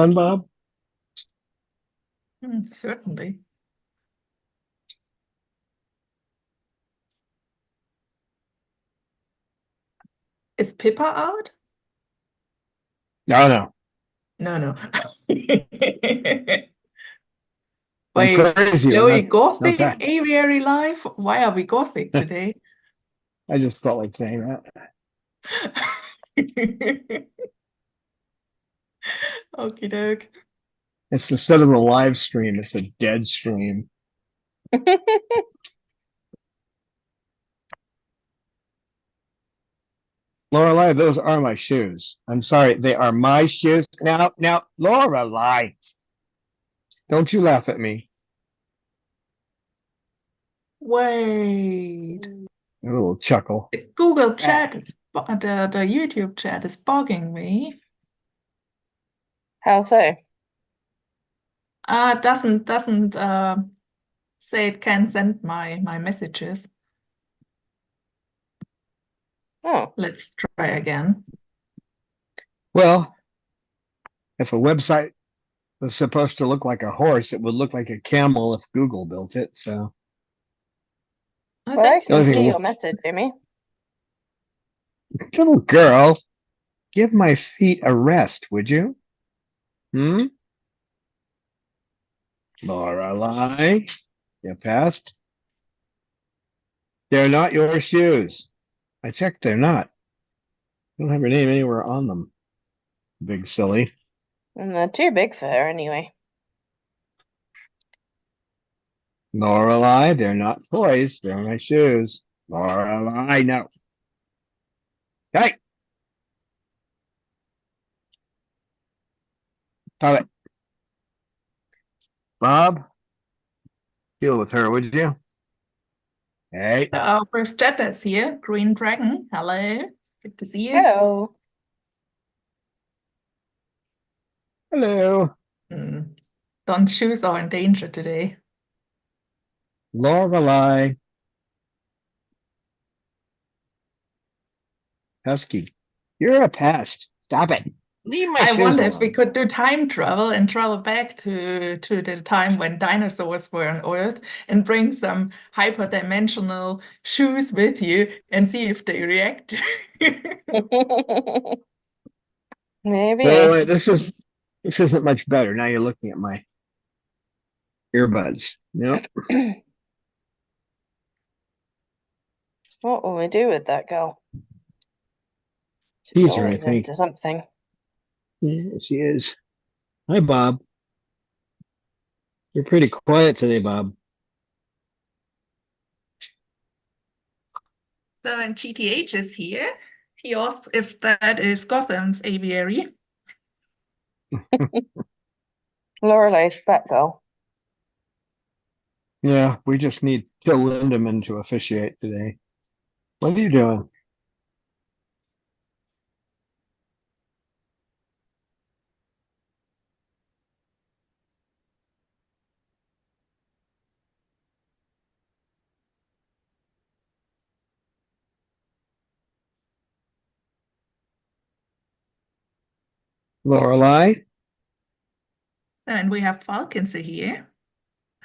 Bob? Certainly. Is Pippa out? No, no. No, no. I'm Wait, crazy. I'm Chloe, not. No Gothic, fact. Aviary life? Why are we Gothic today? I just felt like saying that. Okie doke. It's instead of a live stream, it's a dead stream. Lorelai, those are my shoes. I'm sorry, they are my shoes. Now, Lorelai, don't you laugh at me. Wait. A little chuckle. The Google Ah, chat is the YouTube chat is bugging me. How so? Doesn't say it can send my messages. Oh, Let's try again. well, if a website was supposed to look like a horse, it would look like a camel if Google built it. So Oh, well, I thank the can only see you. your thing, message, Jimmy. little girl, give my feet a rest, would you? Hmm? Lorelai, you passed. They're not your shoes. I checked, they're not. I don't have your name anywhere on them. Big silly. And they're too big for her anyway. Lorelai, they're not toys. They're my shoes. Lorelai, no. Hey, stop it. Bob, deal with her, would you? Hey, So our first chat is here. Green Dragon. Hello. Good to see you. Hello. hello. Don's shoes are in danger today. Lorelai. Husky, you're a pest. Stop it. Leave my I shoes wonder if we alone. could do time travel and travel back to the time when dinosaurs were on Earth and bring some hyperdimensional shoes with you and see if they react. Maybe. Wait, this isn't much better. Now you're looking at my earbuds. Nope. What will we do with that girl? She's Tease her, I always think. into something. Yeah, she is. Hi, Bob. You're pretty quiet today, Bob. So when GTH is here, he asks if that is Gotham's aviary. Lorelai's Batgirl. Yeah, we just need Till Lindemann to officiate today. What are you doing? Lorelai? And we have Falconsy here.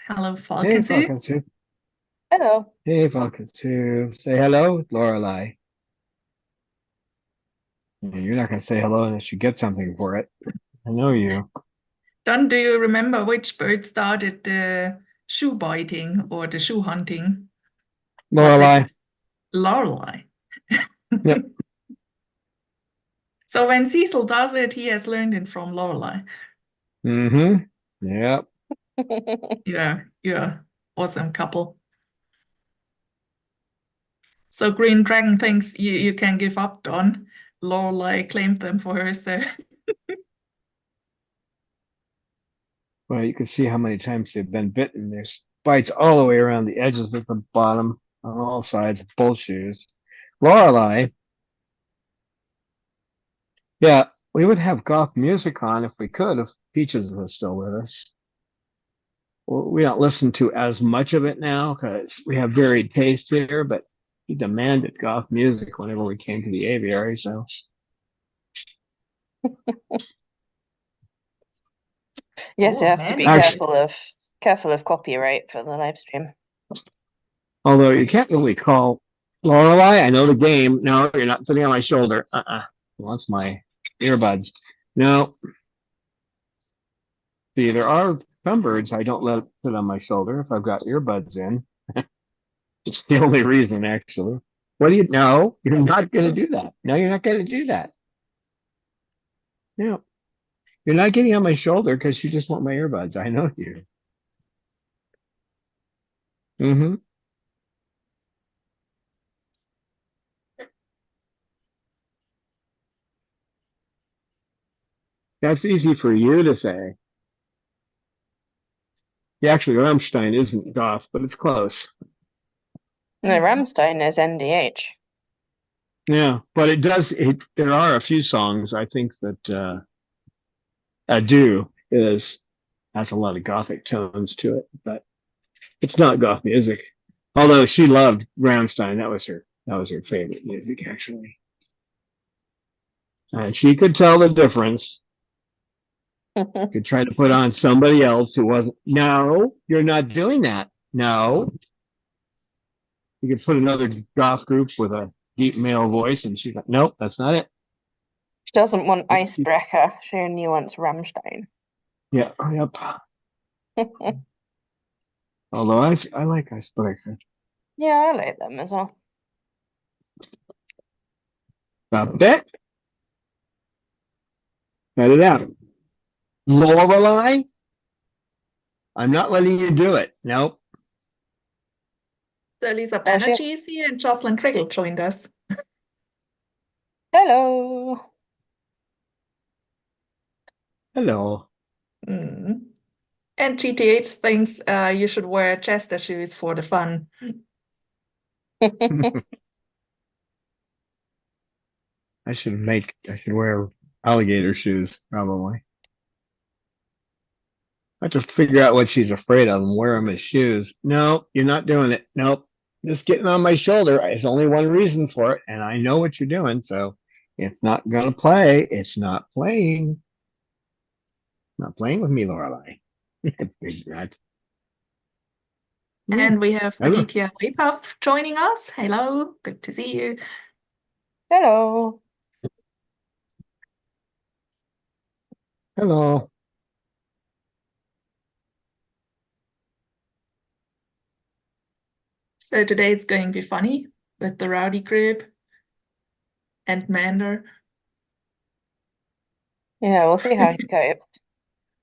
Hello, Hey, Falconsy. Cockatoo. Hello. Hey, Cockatoo. Say hello, Lorelai. Yeah, you're not going to say hello unless you get something for it. I know you. Don, do you remember which bird started the shoe biting or the shoe hunting? Was it Lorelai. Lorelei? Yep. So when Cecil does it, he has learned it from Lorelei. Mm-hmm. Yep. Yeah, awesome couple. So Green Dragon thinks you can give up, Don. Lorelei claimed them for her, so Well, you can see how many times they've been bitten. There's bites all the way around the edges at the bottom on all sides of both shoes. Lorelei, yeah, we would have goth music on if we could, if Peaches was still with us. Well, we don't listen to as much of it now because we have varied taste here, but he demanded goth music whenever we came to the aviary, so You Oh, have to be many. careful of copyright for the live stream. Although you can't really call Lorelei. I know the game. No, you're not sitting on my shoulder. Wants my earbuds. No. See, there are some birds I don't let sit on my shoulder if I've got earbuds in. It's the only reason, actually. What do you? No, you're not going to do that. No, you're not going to do that. No, you're not getting on my shoulder because you just want my earbuds. I know you. Mm-hmm. That's easy for you to say. Yeah, actually, Rammstein isn't goth, but it's close. No, Rammstein is NDH. Yeah, but it does. There are a few songs I think that Adieu has a lot of gothic tones to it, but it's not goth music. Although she loved Rammstein, that was her favorite music actually, and she could tell the difference. Could try to put on somebody else who wasn't. No, you're not doing that. No, you could put another goth group with a deep male voice, and she's like, nope, that's not it. She doesn't want Icebreaker. She only wants Rammstein. Yeah, yep. Although I like Icebreaker. Yeah, I like them as well. Stop that. Cut it out. Lorelei, I'm not letting you do it. Nope. So Lisa Oh, she- Banerjee is here and Jocelyn Triggle joined us. Hello. Hello. Mm. And GTH thinks you should wear Chester shoes for the fun. I should wear alligator shoes, probably. I just figure out what she's afraid of and wear them as shoes. No, you're not doing it. Nope. Just getting on my shoulder. There's only one reason for it, and I know what you're doing, so it's not gonna play. It's not playing. Not playing with me, Lorelei. Big rat. And we have I don't know. Aditya Waypuff joining us. Hello, good to see you. Hello. Hello. So today it's going to be funny with the rowdy group and Mander. Yeah, we'll see how he copes.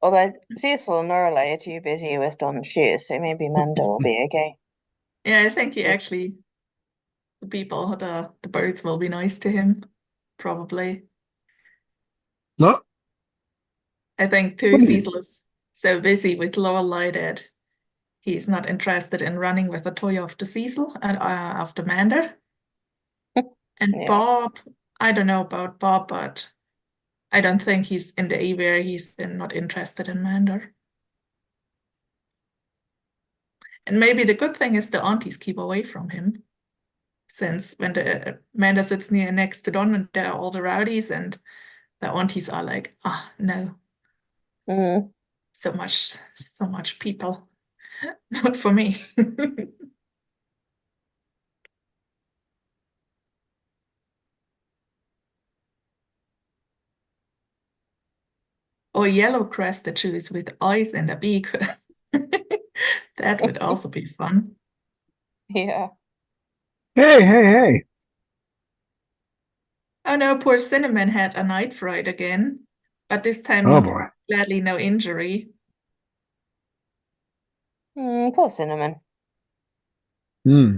Although Cecil and Lorelei are too busy with Don's shoes, so maybe Manda will be okay. Yeah, I think he actually, the people, the birds will be nice to him, probably. No. I think too, Cecil is so busy with Lorelei that he's not interested in running with a toy after Cecil and after Mander. And Yeah. Bob, I don't know about Bob, but I don't think he's in the aviary. He's not interested in Mander. And maybe the good thing is the aunties keep away from him. Since when the Mander sits next to Don and there are all the rowdies and the aunties are like, no, Mm. so much people. Not for me. Or yellow crested shoes with eyes and a beak. That would also be fun. Yeah. Hey. Oh no, poor Cinnamon had a night fright again, but this time Oh boy. gladly no injury. Poor Cinnamon. Hmm.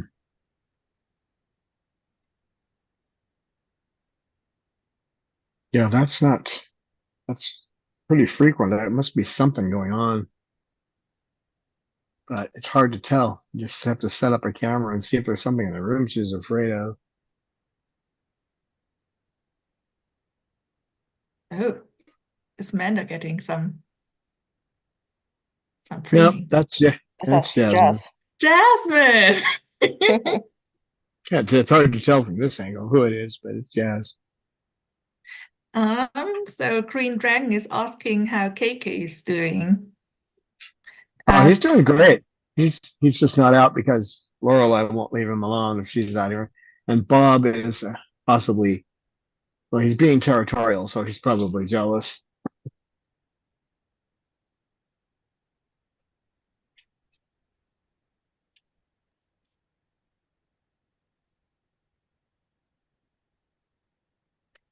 Yeah, that's pretty frequent. There must be something going on, but it's hard to tell. You just have to set up a camera and see if there's something in the room she's afraid of. Oh, is Manda getting some No, training? that's That's Jasmine. Jazz. Jasmine! Yeah, it's hard to tell from this angle who it is, but it's Jazz. So Green Dragon is asking how KK is doing. Oh, he's doing great. He's just not out because Lorelai won't leave him alone if she's out here. And Bob is possibly, well, he's being territorial, so he's probably jealous.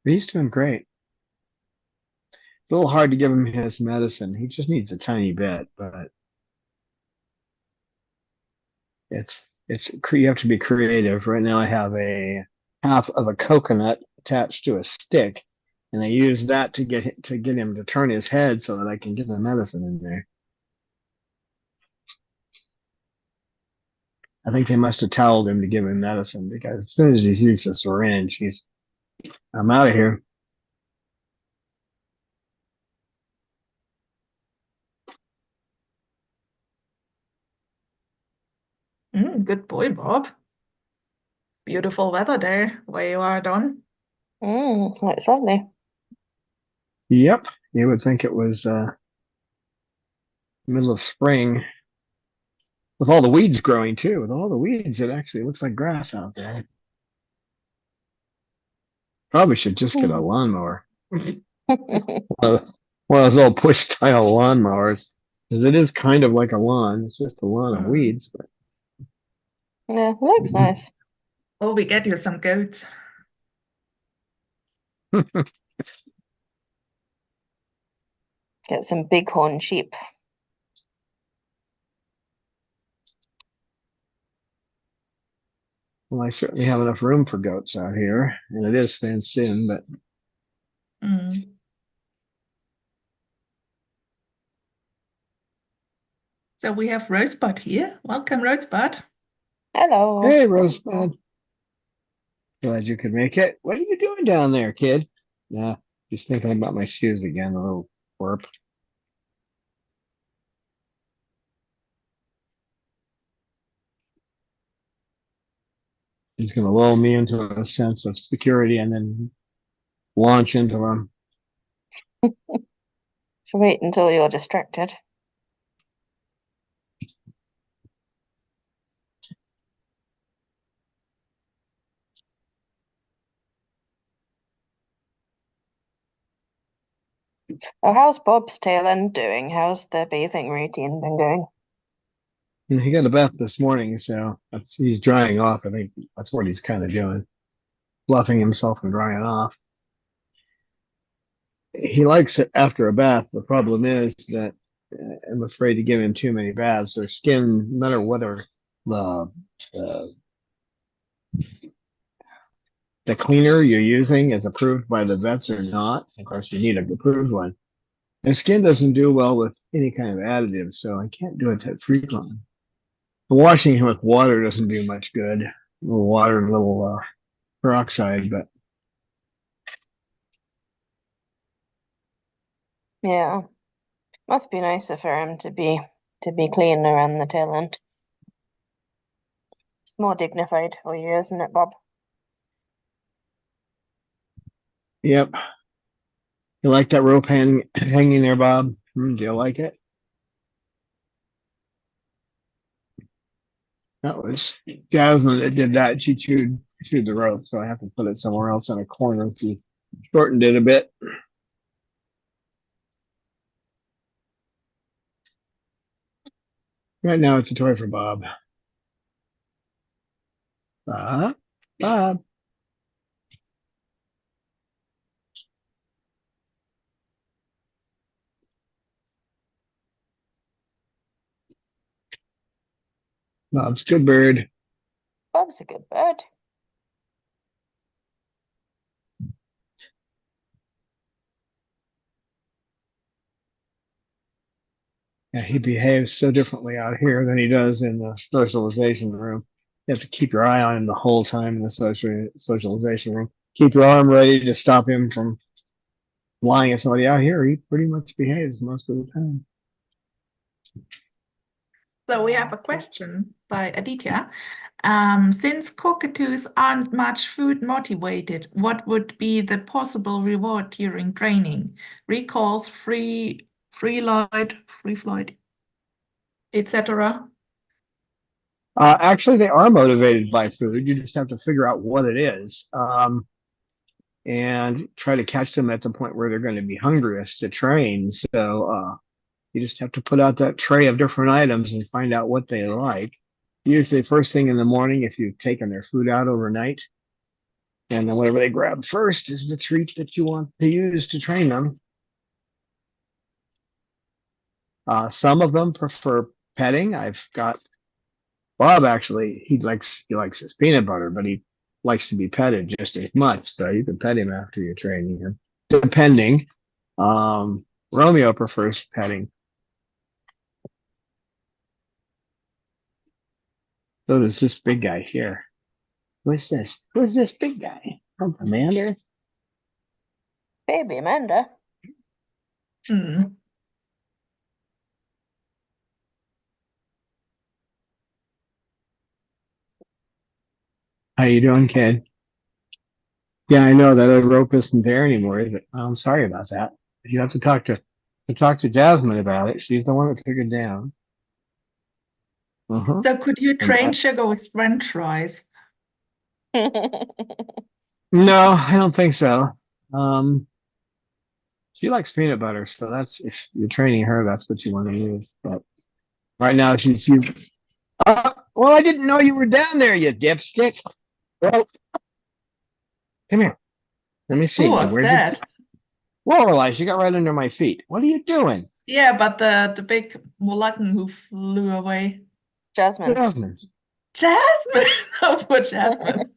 But he's doing great. It's a little hard to give him his medicine. He just needs a tiny bit, but it's you have to be creative. Right now, I have a half of a coconut attached to a stick, and I use that to get him to turn his head so that I can get the medicine in there. I think they must have toweled him to give him medicine because as soon as he sees the syringe, I'm out of here. Good boy, Bob. Beautiful weather there where you are, Don. It's lovely. Yep, you would think it was middle of spring with all the weeds growing too. With all the weeds, it actually looks like grass out there. Probably should just get a lawnmower. One of those old push style lawnmowers. Because it is kind of like a lawn. It's just a lawn of weeds. But Yeah, it looks nice. Oh, we get you some goats. Get some bighorn sheep. well, I certainly have enough room for goats out here, and it is fenced in. But So we have Rosebud here. Welcome, Rosebud. Hello. Hey, Rosebud. Glad you could make it. What are you doing down there, kid? Nah, just thinking about my shoes again, a little twerp. He's going to lull me into a sense of security and then launch into them. Should wait until you're distracted. Oh, how's Bob's tail end doing? How's the bathing routine been going? And he got a bath this morning, so he's drying off. I think that's what he's kind of doing, fluffing himself and drying off. He likes it after a bath. The problem is that I'm afraid to give him too many baths. Their skin, no matter whether the uh, the cleaner you're using is approved by the vets or not. Of course, you need a approved one. His skin doesn't do well with any kind of additives, so I can't do it that frequently. Washing him with water doesn't do much good. A little water and a little peroxide, but Yeah. Must be nicer for him to be clean around the tail end. It's more dignified for you, isn't it, Bob? yep. You like that rope hanging there, Bob? Do you like it? That was Jasmine that did that. She chewed the rope, so I have to put it somewhere else in a corner. She shortened it a bit. Right now, it's a toy for Bob. Bob. Bob's a good bird. Bob's a good bird. Yeah, he behaves so differently out here than he does in the socialization room. You have to keep your eye on him the whole time in the socialization room. Keep your arm ready to stop him from flying at somebody. Out here, he pretty much behaves most of the time. So we have a question by Aditya. Since cockatoos aren't much food motivated, what would be the possible reward during training? Recalls, free flight, etc. Actually, they are motivated by food. You just have to figure out what it is, and try to catch them at the point where they're going to be hungriest to train. So you just have to put out that tray of different items and find out what they like. Usually, first thing in the morning, if you've taken their food out overnight, and then whatever they grab first is the treat that you want to use to train them. Some of them prefer petting. I've got Bob actually, he likes his peanut butter, but he likes to be petted just as much. So you can pet him after you're training him, depending. Romeo prefers petting. So does this big guy here. Who's this? Who's this big guy? Oh, Commander? Baby Amanda. Hmm. How you doing, kid? Yeah, I know that other rope isn't there anymore, is it? I'm sorry about that. You have to talk to Jasmine about it. She's the one that took it down. Uh-huh. So could you And train Sugar with French fries? no, I don't think so. Um, she likes peanut butter, so that's if you're training her, that's what you want to use. But right now, she's you. Well, I didn't know you were down there, you dipstick. Well, come here. Let me Who see. was Where'd you? that? Whoa, Elijah, you got right under my feet. What are you doing? Yeah, but the big Moluccan who flew away. Jasmine. Jasmine. Jasmine! Oh, poor Jasmine.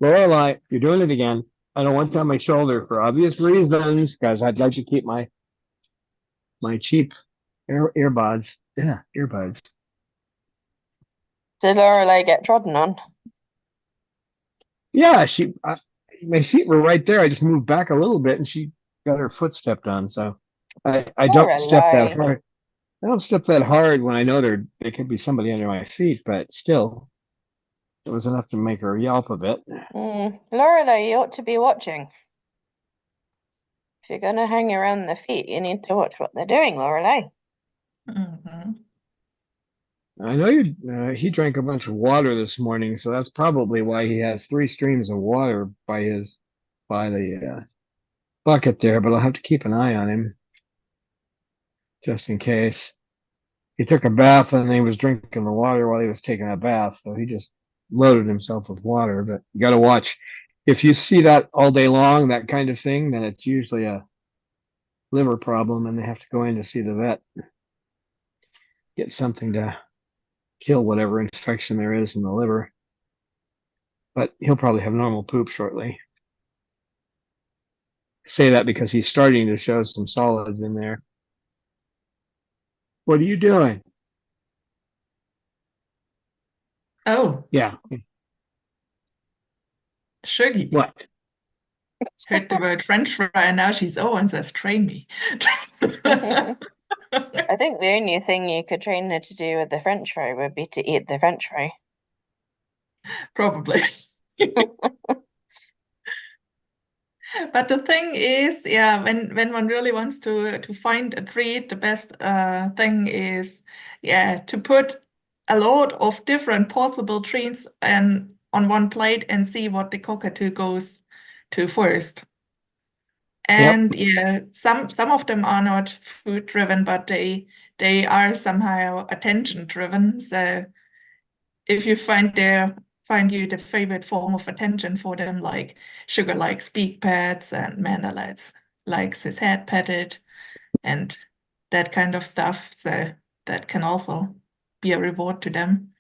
Lorelai, you're doing it again. I don't want you on my shoulder for obvious reasons, because I'd like to keep my cheap earbuds. Yeah, earbuds. Did Lorelai get trodden on? Yeah, my feet were right there. I just moved back a little bit, and she got her foot stepped on. So I don't step that Lorelai. hard. I don't step that hard when I know there could be somebody under my feet, but still, it was enough to make her yelp a bit. Lorelai, you ought to be watching. If you're going to hang around the feet, you need to watch what they're doing, Lorelai. Mhm. I know he drank a bunch of water this morning, so that's probably why he has 3 streams of water by the bucket there. But I'll have to keep an eye on him just in case. He took a bath and he was drinking the water while he was taking a bath, so he just loaded himself with water. But you got to watch. If you see that all day long, that kind of thing, then it's usually a liver problem, and they have to go in to see the vet, get something to kill whatever infection there is in the liver. But he'll probably have normal poop shortly. Say that because he's starting to show some solids in there. What are you doing? Oh, Yeah. Shuggy What? heard the word French fry and now she's and says, train me. I think the only thing you could train her to do with the French fry would be to eat the French fry. Probably. But the thing is, yeah, when one really wants to find a treat, the best thing is, yeah, to put a lot of different possible treats and on one plate and see what the cockatoo goes to first. Yep. And yeah, some of them are not food driven, but they are somehow attention driven. So if you find you the favorite form of attention for them, like Sugar likes beak pats and Manda likes his head petted and that kind of stuff. So that can also be a reward to them.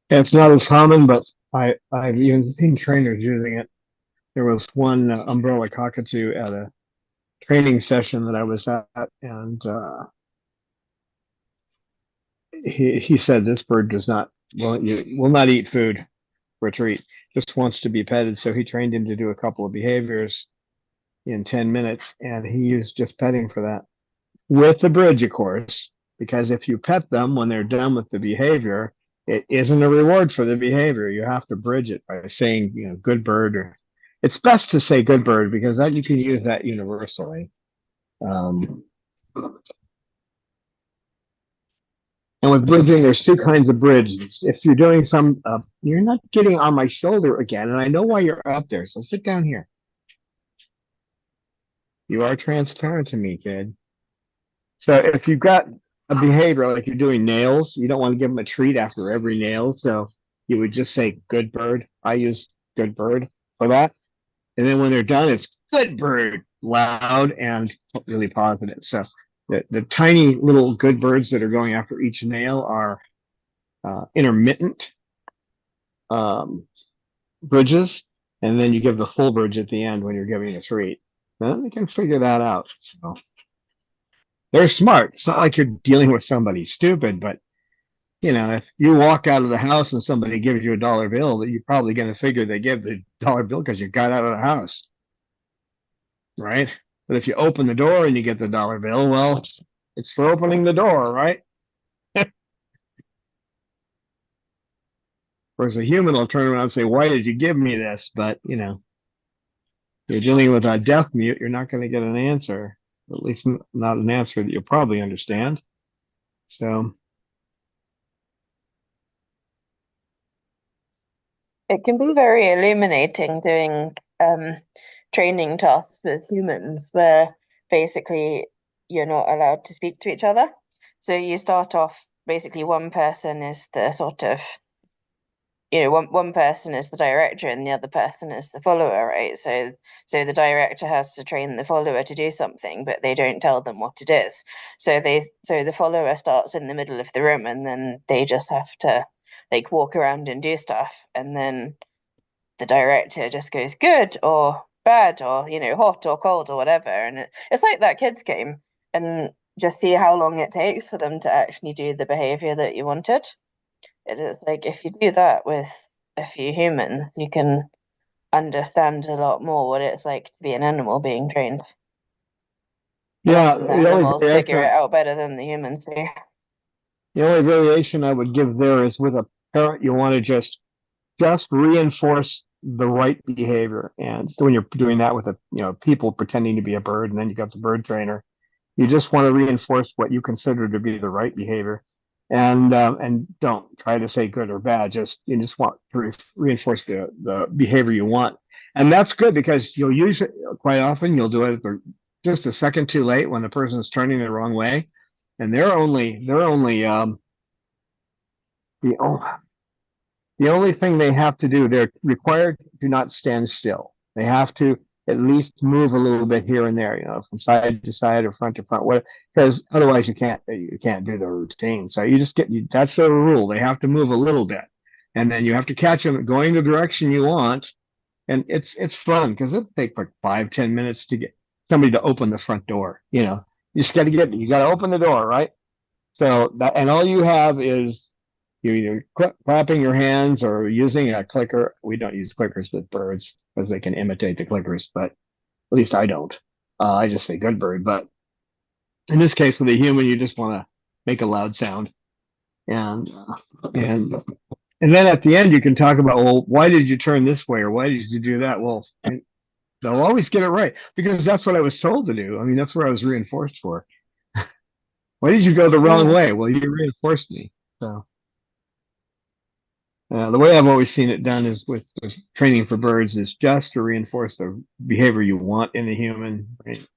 It's not as common, but I've even seen trainers using it. There was one umbrella cockatoo at a training session that I was at, and he said this bird will not eat food for a treat, just wants to be petted. So he trained him to do a couple of behaviors in 10 minutes, and he used just petting for that. with the bridge, of course, because if you pet them when they're done with the behavior, it isn't a reward for the behavior. You have to bridge it by saying, good bird, or it's best to say good bird because that you can use that universally. And with bridging, there's two kinds of bridges. If you're doing you're not getting on my shoulder again, and I know why you're up there, so sit down here. You are transparent to me, kid. So if you've got a behavior like you're doing nails, you don't want to give them a treat after every nail. So you would just say good bird. I use good bird for that. And then when they're done, it's good bird, loud and really positive. So the tiny little good birds that are going after each nail are intermittent bridges. And then you give the full bridge at the end when you're giving a treat. Then they can figure that out. So they're smart. It's not like you're dealing with somebody stupid, but if you walk out of the house and somebody gives you a dollar bill, that you're probably going to figure they give the dollar bill because you got out of the house, right? But if you open the door and you get the dollar bill, well, it's for opening the door, right? Whereas a human will turn around and say, "Why did you give me this?" But you're dealing with a deaf mute, you're not going to get an answer, at least not an answer that you'll probably understand. So. It can be very illuminating doing training tasks with humans where basically you're not allowed to speak to each other. So you start off basically one person is the sort of one person is the director and the other person is the follower, right? So the director has to train the follower to do something, but they don't tell them what it is. So the follower starts in the middle of the room and then they just have to like walk around and do stuff, and then the director just goes good or bad or hot or cold or whatever, and it's like that kids game, and just see how long it takes for them to actually do the behavior that you wanted. It is like if you do that with a few humans, you can understand a lot more what it's like to be an animal being trained. Yeah, Often the animals figure it out better than the humans do. The only variation I would give there is with a parrot, you want to just reinforce the right behavior. And when you're doing that with people pretending to be a bird, and then you got the bird trainer, you just want to reinforce what you consider to be the right behavior, and don't try to say good or bad. You just want to reinforce the behavior you want, and that's good because you'll use it quite often. You'll do it just a second too late when the person's turning the wrong way, and they're only the only thing they have to do, they're required to not stand still. They have to at least move a little bit here and there, from side to side or front to front, because otherwise you can't do the routine. So that's the rule. They have to move a little bit, and then you have to catch them going the direction you want. And it's fun because it'll take like 5-10 minutes to get somebody to open the front door. You just got to open the door, right? So and all you have is you're either clapping your hands or using a clicker. We don't use clickers with birds because they can imitate the clickers, but at least I don't. I just say good bird. But in this case, with a human, you just want to make a loud sound, and and then at the end, you can talk about, well, why did you turn this way or why did you do that? Well, and they'll always get it right because that's what I was told to do. I mean, that's what I was reinforced for. Why did you go the wrong way? Well, you reinforced me. So. The way I've always seen it done is with training for birds is just to reinforce the behavior you want in the human. Right?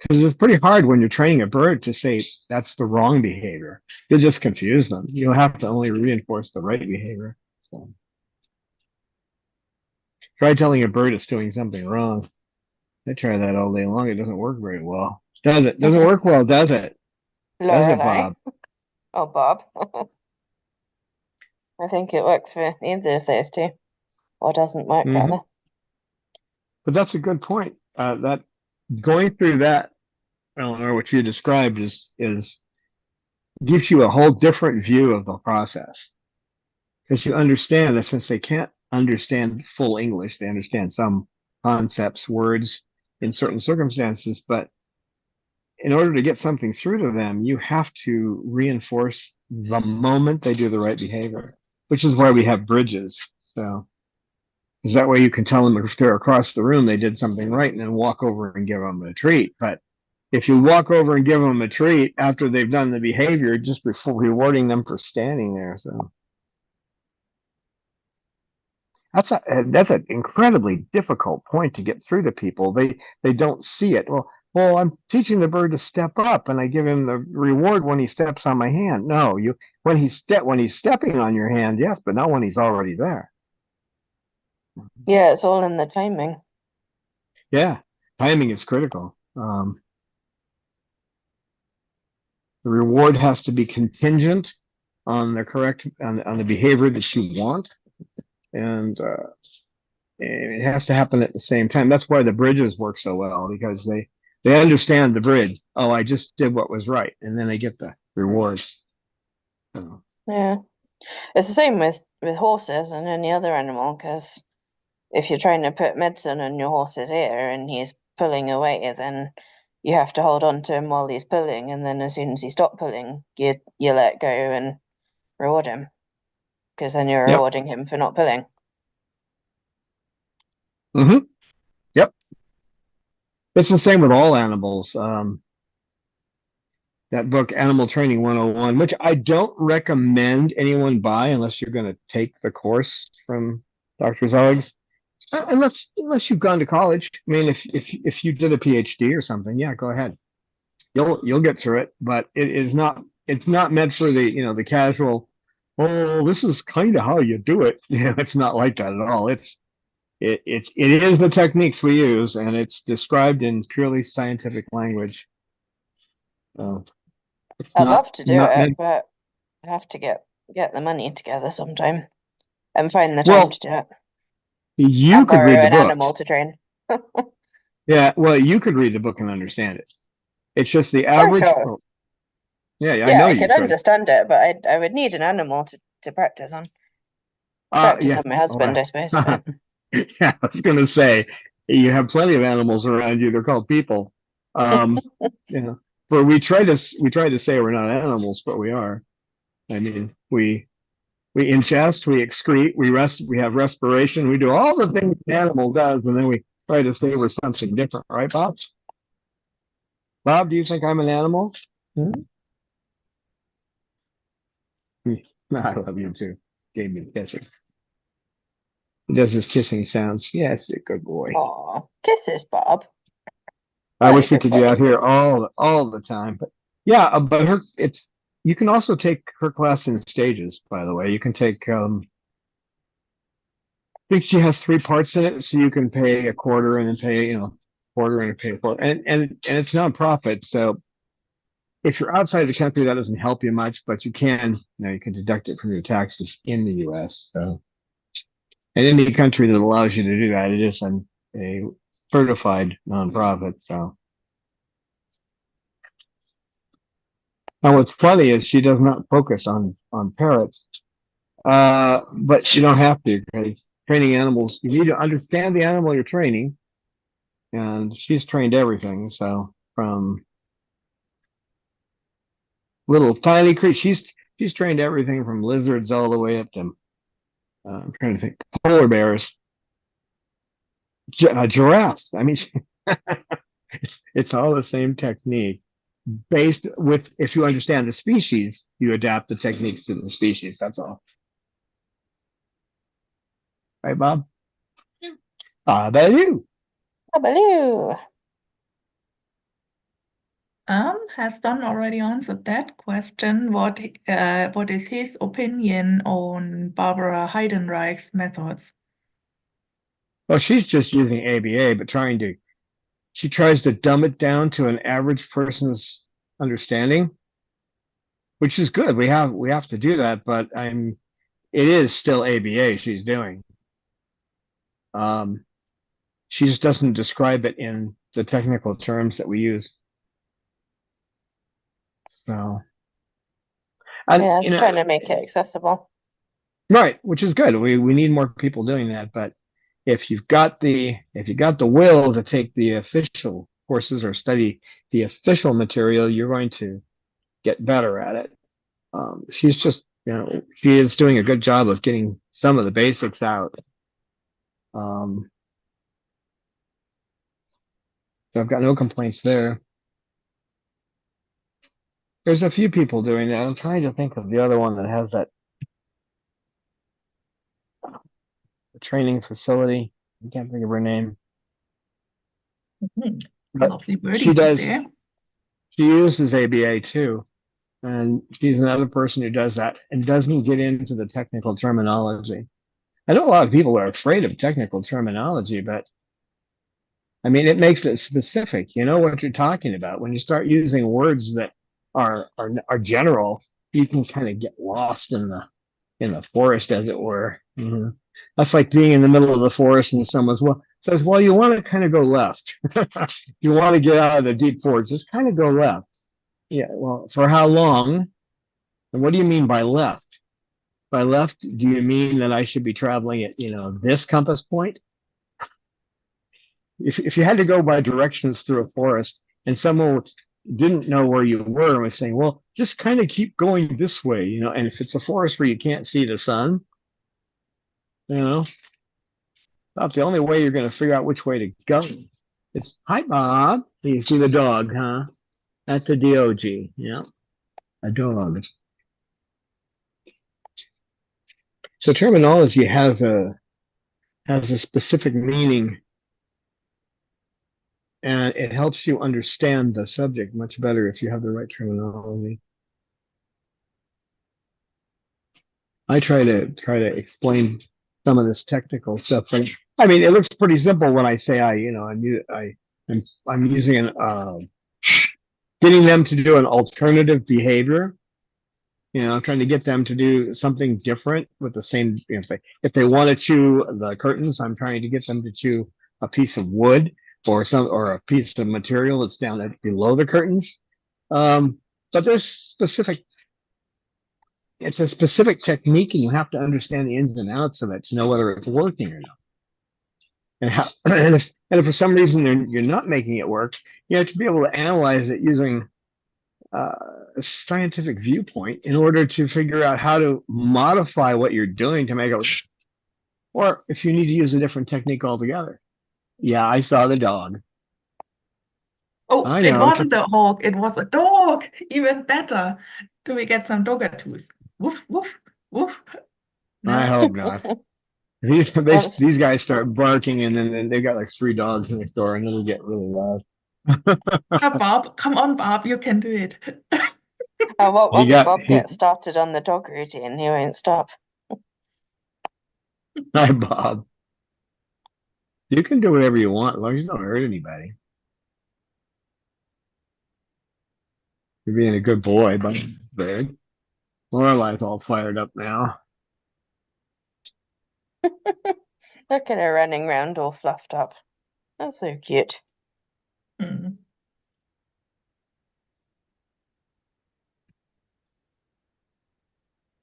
Because it's pretty hard when you're training a bird to say that's the wrong behavior. You'll just confuse them. You'll have to only reinforce the right behavior. So. Try telling a bird it's doing something wrong. I try that all day long. It doesn't work very well. Does it? Doesn't work well, does it? Does it, Bob? Oh, Bob. I think it works for either of those two. Or doesn't work, rather. But that's a good point. That going through that, Eleanor, what you described is gives you a whole different view of the process. Because you understand that since they can't understand full English, they understand some concepts, words in certain circumstances, but in order to get something through to them, you have to reinforce the moment they do the right behavior, which is why we have bridges. So, because that way you can tell them if they're across the room they did something right and then walk over and give them a treat. But if you walk over and give them a treat after they've done the behavior, just before rewarding them for standing there, so that's an incredibly difficult point to get through to people. They don't see it. Well, I'm teaching the bird to step up, and I give him the reward when he steps on my hand. No, when he's stepping on your hand, yes, but not when he's already there. Yeah, it's all in the timing. Yeah, timing is critical. The reward has to be contingent on the behavior that you want, and it has to happen at the same time. That's why the bridges work so well, because they understand the bridge. Oh, I just did what was right, and then they get the reward. So, Yeah, it's the same with horses and any other animal, because if you're trying to put medicine in your horse's ear and he's pulling away, then you have to hold on to him while he's pulling, and then as soon as he stops pulling, you let go and reward him, because then you're yep. rewarding him for not pulling. Mm-hmm. Yep. It's the same with all animals. That book, Animal Training 101, which I don't recommend anyone buy unless you're going to take the course from Dr. Zoggs. Unless you've gone to college. I mean, if you did a PhD or something, yeah, go ahead. You'll get through it, but it's not meant for the casual. Oh, this is kind of how you do it. Yeah, it's not like that at all. It is the techniques we use, and it's described in purely scientific language. It's I'd love to do not it, meant. but I have to get the money together sometime and find the time Well, to do it. you And could read borrow the an book. animal to train. Yeah, well, you could read the book and understand it. It's just the Oh, average. sure. Oh, yeah, I Yeah, know I you could could. understand it, but I would need an animal to practice on. Practice Yeah. on my husband, I suppose. But Yeah, I was gonna say you have plenty of animals around you. They're called people. Um, you know, but we try to say we're not animals, but we are. I mean, we ingest, we excrete, we rest, we have respiration, we do all the things an animal does, and then we try to say we're something different, right, Bob? Bob, do you think I'm an animal? Hmm? I love you too. Gave me kissing. He does his kissing sounds. Yes, a good boy. aw, kisses, Bob. I What a wish we good could be boy. out here all the time. But yeah, but you can also take her class in stages, by the way. You can take I think she has three parts in it, so you can pay a quarter and then pay, quarter and pay a quarter. And it's nonprofit, so if you're outside the country, that doesn't help you much, but you can deduct it from your taxes in the US. So and any country that allows you to do that, it is a certified nonprofit. So now what's funny is she does not focus on parrots. But you don't have to, because training animals, you need to understand the animal you're training, and she's trained everything. So from little tiny creatures, she's trained everything from lizards all the way up to I'm trying to think, polar bears, giraffes. I mean, it's all the same technique. Based with If you understand the species, you adapt the techniques to the species. That's all. Right, Bob? How about you? Baloo. Has Don already answered that question? What is his opinion on Barbara Heidenreich's methods? Well, she's just using ABA, but she tries to dumb it down to an average person's understanding, which is good. We have to do that, but it is still ABA she's doing. She just doesn't describe it in the technical terms that we use. So, and Yeah, it's trying to make it accessible. right, which is good. We need more people doing that, but if you've got the will to take the official courses or study the official material, you're going to get better at it. She's just, she is doing a good job of getting some of the basics out. So I've got no complaints there. There's a few people doing that. I'm trying to think of the other one that has that training facility. I can't think of her name. But Lovely birdie she does. there. She uses ABA too, and she's another person who does that and doesn't get into the technical terminology. I know a lot of people are afraid of technical terminology, but I mean, it makes it specific. You know what you're talking about. When you start using words that are general, you can kind of get lost in the forest, as it were. Mm-hmm. That's like being in the middle of the forest and someone says, "Well, you want to kind of go left. You want to get out of the deep forest. Just kind of go left." Yeah. Well, for how long? And what do you mean by left? By left, do you mean that I should be traveling at this compass point? If you had to go by directions through a forest and someone didn't know where you were and was saying, well, just kind of keep going this way, and if it's a forest where you can't see the sun, about the only way you're going to figure out which way to go is, hi, Bob. You see the dog, huh? That's a dog. Yeah, a dog. So terminology has a specific meaning, and it helps you understand the subject much better if you have the right terminology. I try to explain some of this technical stuff, but I mean, it looks pretty simple when I say I'm using getting them to do an alternative behavior. I'm trying to get them to do something different with the same. If they want to chew the curtains, I'm trying to get them to chew a piece of wood or a piece of material that's down below the curtains. But there's specific. It's a specific technique, and you have to understand the ins and outs of it to know whether it's working or not. And how, and if for some reason you're not making it work, you have to be able to analyze it using a scientific viewpoint in order to figure out how to modify what you're doing to make it, or if you need to use a different technique altogether. Yeah, I saw the dog. Oh, I it know. wasn't a hawk, it was a dog. Even better. Do we get some cockatoos? Woof, woof, woof. I No. hope not. These That's these guys start barking, and then they got like 3 dogs next door, and it'll get really loud. Bob, come on, Bob, you can do it. He once got Bob gets started on the dog routine, he won't stop. Hi, Bob. You can do whatever you want as long as you don't hurt anybody. You're being a good boy, but big. Lorelai's all fired up now. Look at her running around all fluffed up. That's so cute. Mm.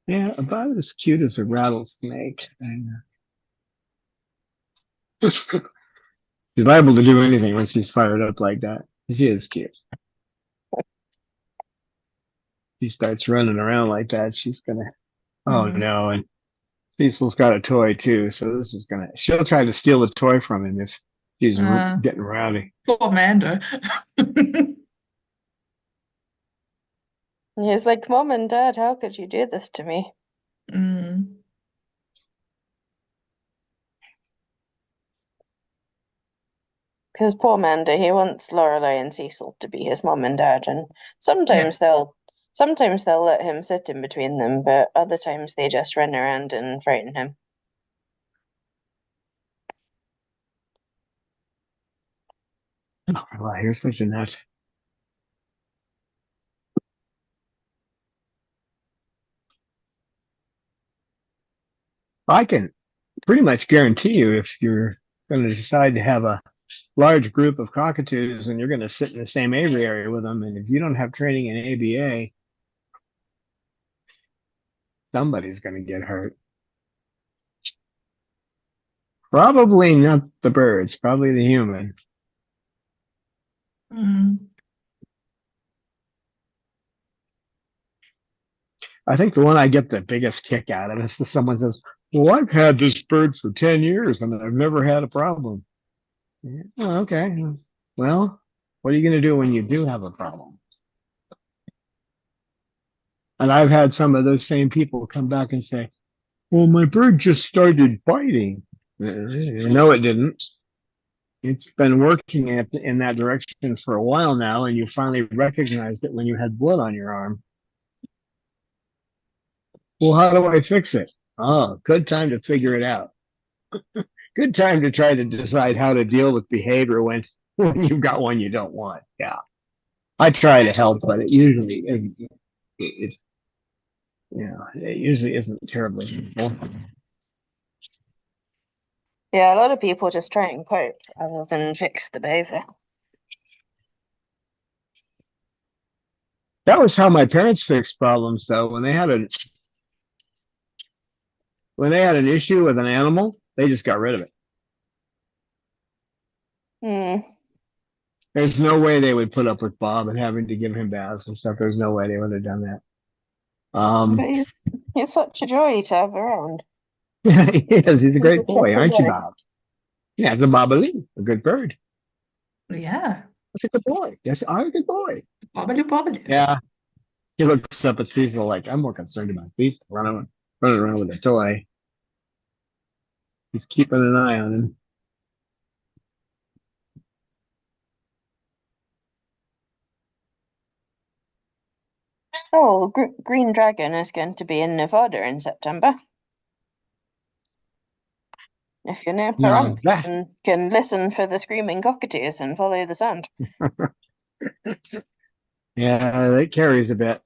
Yeah, about as cute as a rattlesnake. She's liable to do anything when she's fired up like that. She is cute. She starts running around like that, she's gonna. Oh Mm. no! And Cecil's got a toy too, so this is gonna. She'll try to steal the toy from him if he's getting rowdy. Poor Amanda. And he's like, Mom and Dad, how could you do this to me? Mm. Because poor Amanda, he wants Lorelai and Cecil to be his mom and dad, and sometimes they'll let him sit in between them, but other times they just run around and frighten him. Oh, well, here's such a nut. I can pretty much guarantee you if you're going to decide to have a large group of cockatoos and you're going to sit in the same aviary with them, and if you don't have training in ABA, somebody's going to get hurt. Probably not the birds, probably the human. Mm. I think the one I get the biggest kick out of is that someone says, "Well, I've had this bird for 10 years and I've never had a problem." Yeah, oh, okay. Well, what are you going to do when you do have a problem? And I've had some of those same people come back and say, "Well, my bird just started biting." No, it didn't. It's been working in that direction for a while now, and you finally recognized it when you had blood on your arm. Well, how do I fix it? Oh, good time to figure it out. Good time to try to decide how to deal with behavior when you've got one you don't want. Yeah, I try to help, but it usually isn't. It usually isn't terribly helpful. Yeah, a lot of people just try and cope rather than fix the behavior. That was how my parents fixed problems, though. When they had an issue with an animal, they just got rid of it. Hmm. There's no way they would put up with Bob and having to give him baths and stuff. There's no way they would have done that. But he's such a joy to have around. He is. He's a He's a great boy, special aren't you, boy. Bob? Yeah, it's a Bobaloo, a good bird. Yeah. That's a good boy. Yes, I'm a good boy. Bobbly bobbly. Yeah. He looks up at Cecil like, I'm more concerned about Cecil running around with a toy. He's keeping an eye on him. Oh, Green Dragon is going to be in Nevada in September. If you're near Now Pahrump, that you can listen for the screaming cockatoos and follow the sound. yeah, it carries a bit.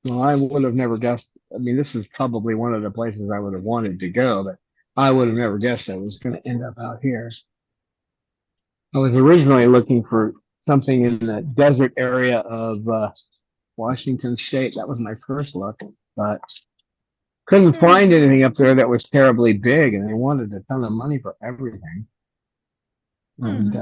Well, I would have never guessed. I mean, this is probably one of the places I would have wanted to go, but I would have never guessed I was going to end up out here. I was originally looking for something in the desert area of Washington State. That was my first look, but couldn't find anything up there that was terribly big, and they wanted a ton of money for everything. And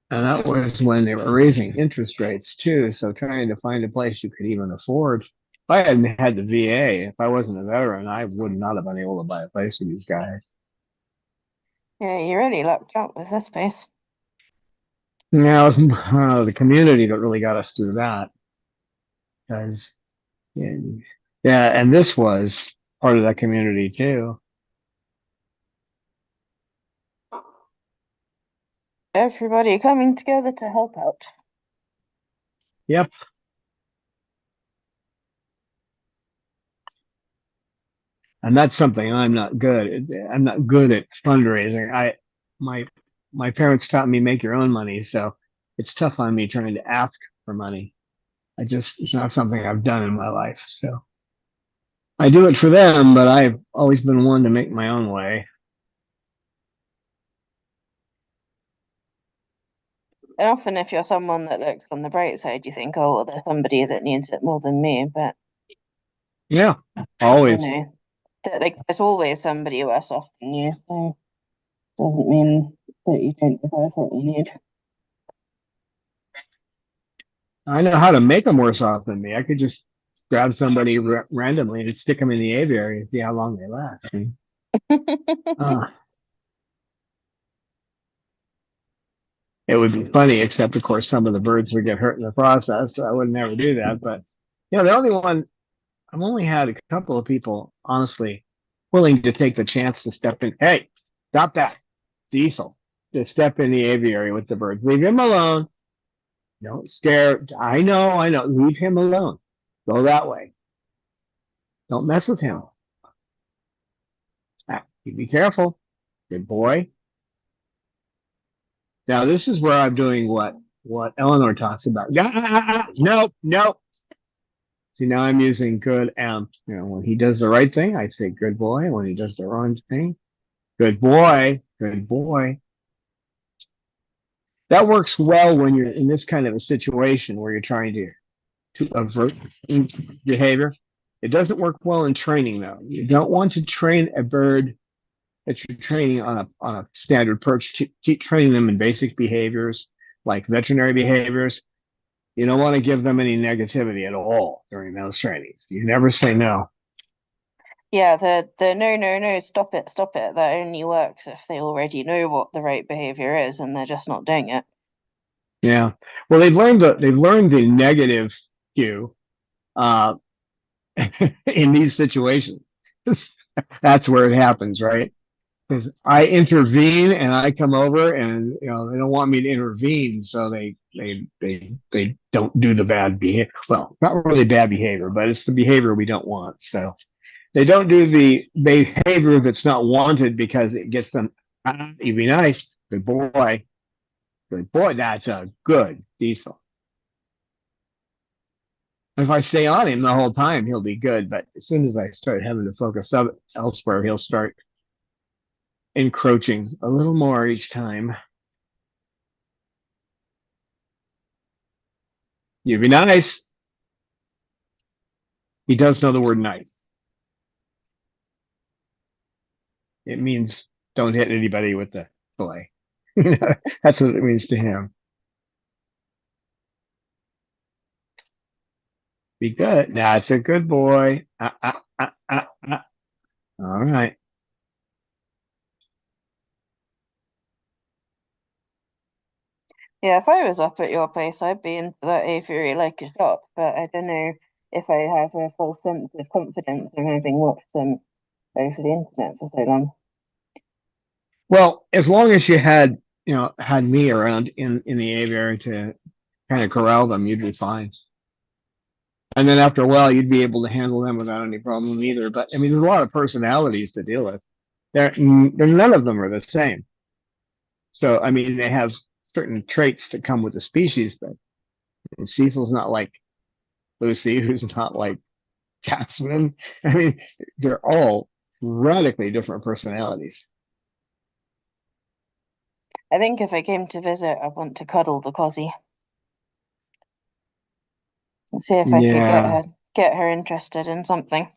that was when they were raising interest rates too. So trying to find a place you could even afford. If I hadn't had the VA, if I wasn't a veteran, I would not have been able to buy a place with these guys. Yeah, you really lucked out with this place. Now it was the community that really got us through that. Because yeah, and this was part of that community too. Everybody coming together to help out. Yep. And that's something I'm not good at. I'm not good at fundraising. My my parents taught me make your own money, so it's tough on me trying to ask for money. It's not something I've done in my life. So I do it for them, but I've always been one to make my own way. And often if you're someone that looks on the bright side, you think, oh, well, there's somebody that needs it more than me. But, Yeah, you always. know, there's always somebody worse off than you. So doesn't mean that you don't deserve what you need. I know how to make them worse off than me. I could just grab somebody randomly and stick them in the aviary and see how long they last. Uh, it would be funny, except of course some of the birds would get hurt in the process. So I would never do that. But the only one I've only had a couple of people honestly willing to take the chance to step in. Hey, stop that, Diesel. To step in the aviary with the birds. Leave him alone. Don't scare. I know. Leave him alone. Go that way. Don't mess with him. You be careful. Good boy. Now this is where I'm doing what Eleanor talks about. No, no. See, now I'm using good and when he does the right thing, I say good boy. When he does the wrong thing, good boy, good boy. That works well when you're in this kind of a situation where you're trying to avert behavior. It doesn't work well in training though. You don't want to train a bird that you're training on a standard perch. Keep training them in basic behaviors like veterinary behaviors. You don't want to give them any negativity at all during those trainings. You never say no. Yeah, the no, no, no, stop it, that only works if they already know what the right behavior is and they're just not doing it. Yeah. Well, they've learned the negative cue uh, in these situations. That's where it happens, right? Because I intervene and I come over and they don't want me to intervene, so they don't do the bad behavior. Well, not really bad behavior, but it's the behavior we don't want. So they don't do the behavior that's not wanted because it gets them. You be nice, good boy, good boy. That's a good diesel. If I stay on him the whole time, he'll be good. But as soon as I start having to focus elsewhere, he'll start encroaching a little more each time. You be nice. He does know the word nice. It means don't hit anybody with the fillet. That's what it means to him. Be good. That's a good boy. All right. Yeah, if I was up at your place, I'd be into that aviary like a shot, but I don't know if I have a full sense of confidence of having watched them over the internet for so long. Well, as long as you had me around in the aviary to kind of corral them, you'd be fine. And then after a while, you'd be able to handle them without any problem either. But I mean, there's a lot of personalities to deal with. None of them are the same. So I mean, they have certain traits that come with the species, but Cecil's not like Lucy, who's not like Catherine. I mean, they're all radically different personalities. I think if I came to visit, I'd want to cuddle the cosy and see if I could Yeah. get her interested in something.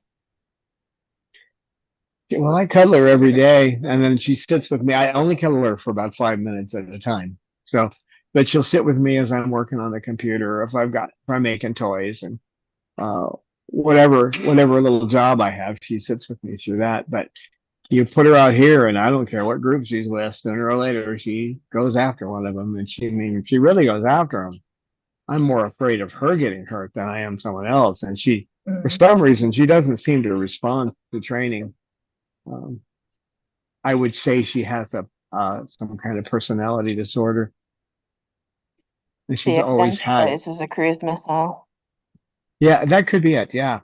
Well, I cuddle her every day, and then she sits with me. I only cuddle her for about 5 minutes at a time. So, but she'll sit with me as I'm working on the computer, or if I'm making toys and uh, whatever little job I have, she sits with me through that. But you put her out here, and I don't care what group she's with. Sooner or later, she goes after one of them, and she really goes after them. I'm more afraid of her getting hurt than I am someone else. And for some reason, she doesn't seem to respond to training. Um, I would say she has some kind of personality disorder, and She she's always had it. identifies as a cruise missile. Yeah, that could be it. Yeah.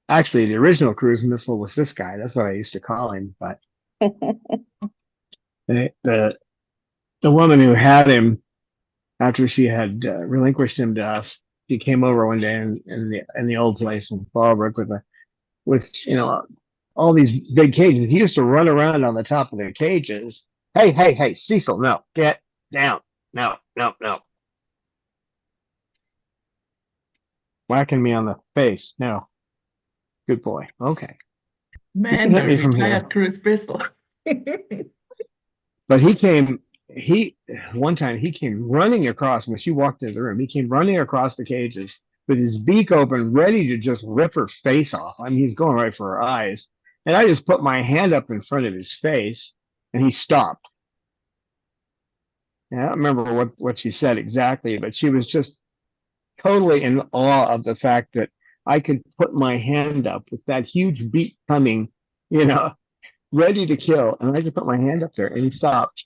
Actually, the original cruise missile was this guy. That's what I used to call him. But the woman who had him after she had relinquished him to us, she came over one day in the old place in Fallbrook with all these big cages. He used to run around on the top of the cages. Hey, hey, hey, Cecil, no, get down. No, no, no. Whacking me on the face. No. Good boy. Okay. You can hit Mander, me from here. retired cruise pistol. But one time he came running across when she walked into the room. He came running across the cages with his beak open, ready to just rip her face off. I mean, he's going right for her eyes. And I just put my hand up in front of his face and he stopped. And I don't remember what she said exactly, but she was just totally in awe of the fact that I could put my hand up with that huge beak coming, you know, ready to kill. And I just put my hand up there and he stopped.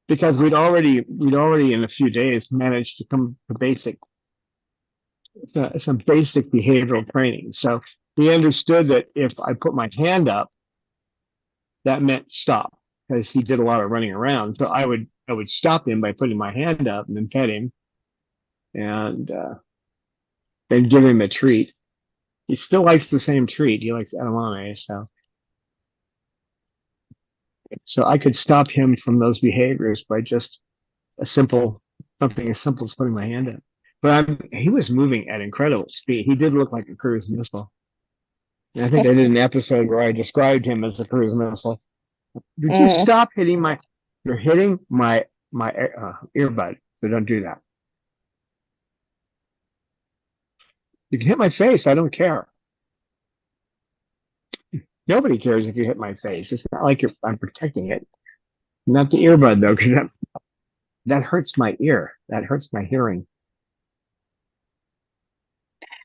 Because we'd already in a few days managed to come to some basic behavioral training. So he understood that if I put my hand up, that meant stop because he did a lot of running around. So I would stop him by putting my hand up and then pet him and then give him a treat. He still likes the same treat. He likes edamame. So So I could stop him from those behaviors by just something as simple as putting my hand in. But he was moving at incredible speed. He did look like a cruise missile. And I think I did an episode where I described him as a cruise missile. Did you stop hitting my? You're hitting my earbud. So don't do that. You can hit my face. I don't care. Nobody cares if you hit my face. It's not like I'm protecting it. Not the earbud though, because that hurts my ear. That hurts my hearing.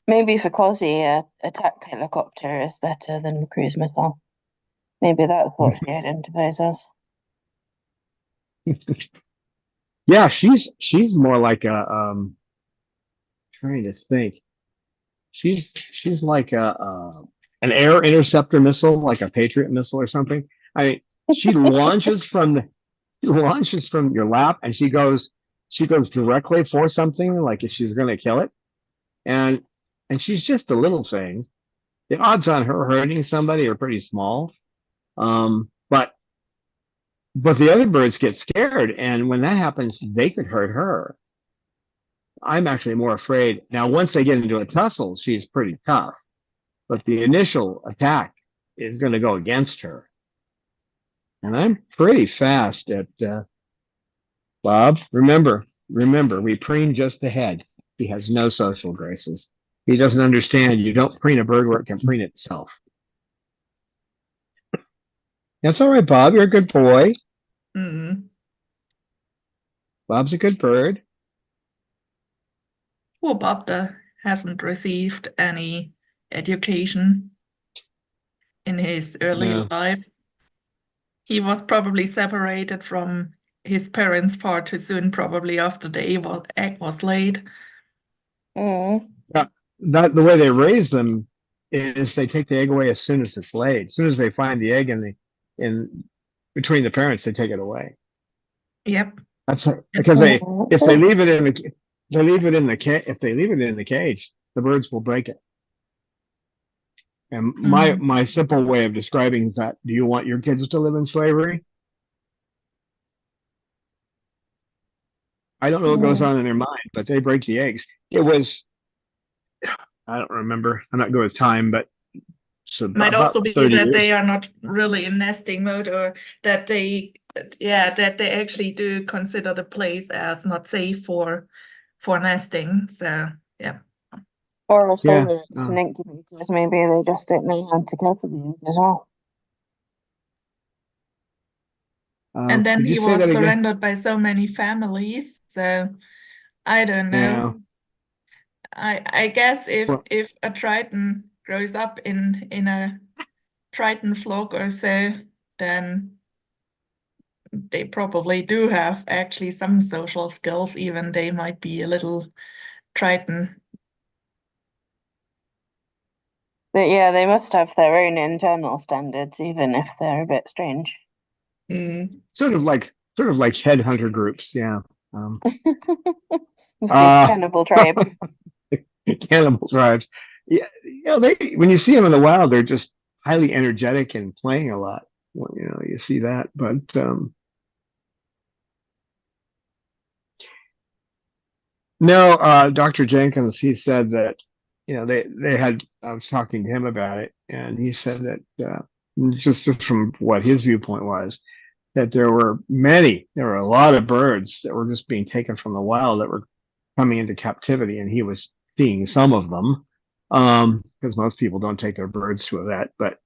Maybe for Cozy, a attack helicopter is better than a cruise missile. Maybe that's what she identifies as. Yeah, she's more like trying to think. She's like an air interceptor missile, like a Patriot missile or something. I mean, she launches from your lap, and she goes directly for something, like if she's going to kill it, and she's just a little thing. The odds on her hurting somebody are pretty small, but the other birds get scared, and when that happens, they could hurt her. I'm actually more afraid now. Once they get into a tussle, she's pretty tough, but the initial attack is going to go against her. And I'm pretty fast at Bob. Remember, we preen just the head. He has no social graces. He doesn't understand you don't preen a bird where it can preen itself. That's all right, Bob. You're a good boy. Bob's a good bird. Poor Bob hasn't received any education in his early life. He was probably separated from his parents far too soon, probably after the egg was laid. The way they raise them is they take the egg away as soon as it's laid. As soon as they find the egg in between the parents, they take it away. Yep. That's because if they leave it in the cage, the birds will break it. And my simple way of describing that: do you want your kids to live in slavery? I don't know what goes on in their mind, but they break the eggs. It was, I don't remember. I'm not good with time, but might also be that they are not really in nesting mode, or that they actually do consider the place as not safe for nesting. So yeah. Or if they were in incubators, maybe they just don't know how to care for the egg as well. And then he was surrendered by so many families, so I don't know. Yeah. I guess if a Triton grows up in a Triton flock or so, then they probably do have actually some social skills, even they might be a little Triton. But yeah, they must have their own internal standards, even if they're a bit strange. Sort of like headhunter groups, yeah. Cannibal tribe. Cannibal tribes. Yeah, when you see them in the wild, they're just highly energetic and playing a lot. Well, you see that, but no, Dr. Jenkins, he said that they had. I was talking to him about it, and he said that just from what his viewpoint was, that there were a lot of birds that were just being taken from the wild that were coming into captivity, and he was seeing some of them, because most people don't take their birds to a vet. But